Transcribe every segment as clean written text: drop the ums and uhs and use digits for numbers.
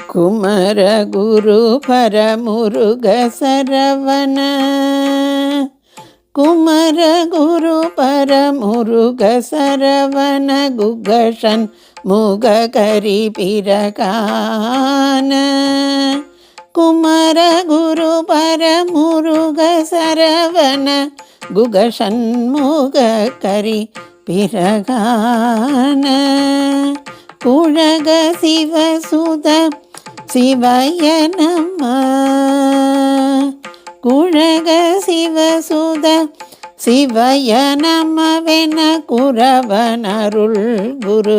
குமர குரு பரமுருக சரவண குமர குரு பரமுருக சரவண குகஷன் முககரி பிரகான குமர குரு பரமுருக சரவண குகஷன் முககரி பிரகான குழக சிவசுத சிவய நம குழக சிவசுத சிவய நமவென குரவனருள் குரு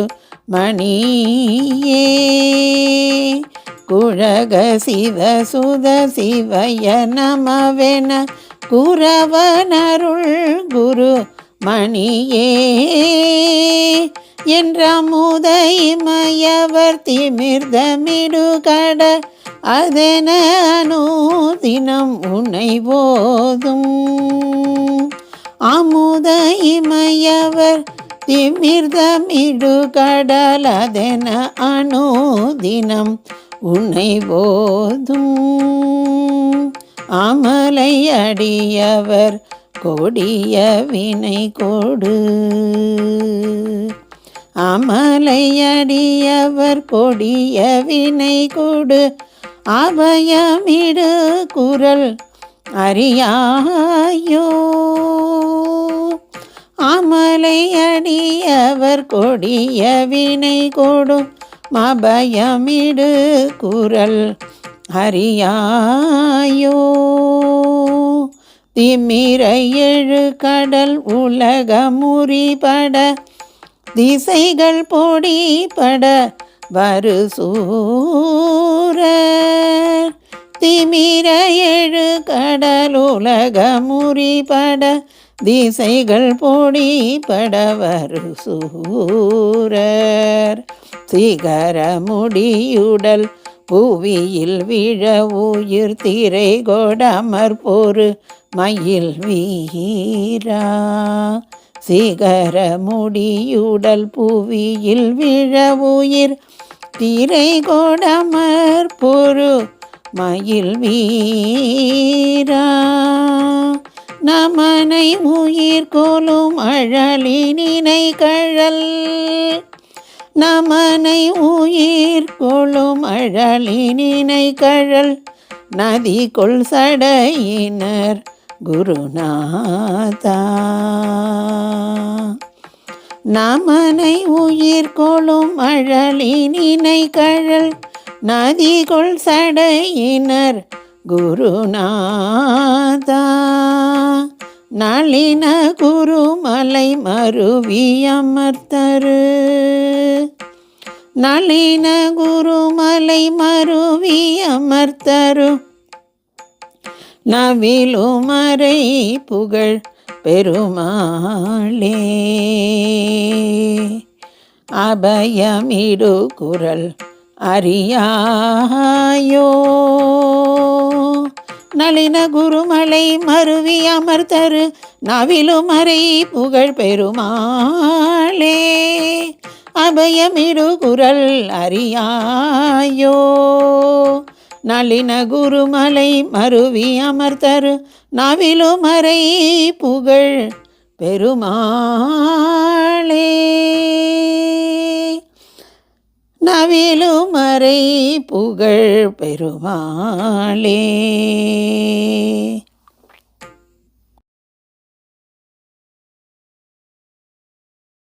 மணியே குழக சிவசுத சிவய நமவென குரவனருள் குரு மணியே என்ற முதயவர் திமிர்தமிடுகட அதென அனுதினம் உன்னை போதும் அமுதயவர் திமிர்தமிடுகடல் அதென அனுதினம் உன்னை போதும் அமலை அடியவர் கொடிய வினை கொடு அமலையடியவர் கொடிய வினை கொடு அபயமிடு குரல் அறியாயோ அமலையடியவர் கொடிய வினை கொடும் அபயமிடு குரல் அறியாயோ திமிர எழு கடல் உலக முறிபட திசைகள் பொடிபட வருசூரர் திமிர எழு கடல் உலக முறிபட திசைகள் பொடிபட வருசூரர் சிகர முடியுடல் புவியில் விழ உயிர் திரை கொடமர் பொறு மயில் வீரா சிகர முடியுடல் புவியில் விழ உயிர் திரை கொடமர் பொறு மயில் வீரா நமனை உயிர் கொலும் அழலினை கழல் நமனை உயிர் கொளும் அழலினை கழல் நதி கொள் சடையினர் குருநாதா நமனை உயிர் கொளும் அழலினை கழல் நதி கொள் சடையினர் குருநாதா நளின குருமலை மருவி அமர்த்தரு நளின குருமலை மருவி அமர்த்தரு நவிலுமறை புகழ் பெருமாளே அபயமிடு குரல் அறியாயோ நளின குருமலை மருவி அமர்த்தரு நவிலுமறை புகழ் பெருமாளே அபயமிடு குரல் அறியாயோ நளின குருமலை மருவி அமர்த்தரு நவிலுமறை புகழ் பெருமாளே நவிலுமறை புகழ் பெருமாளே.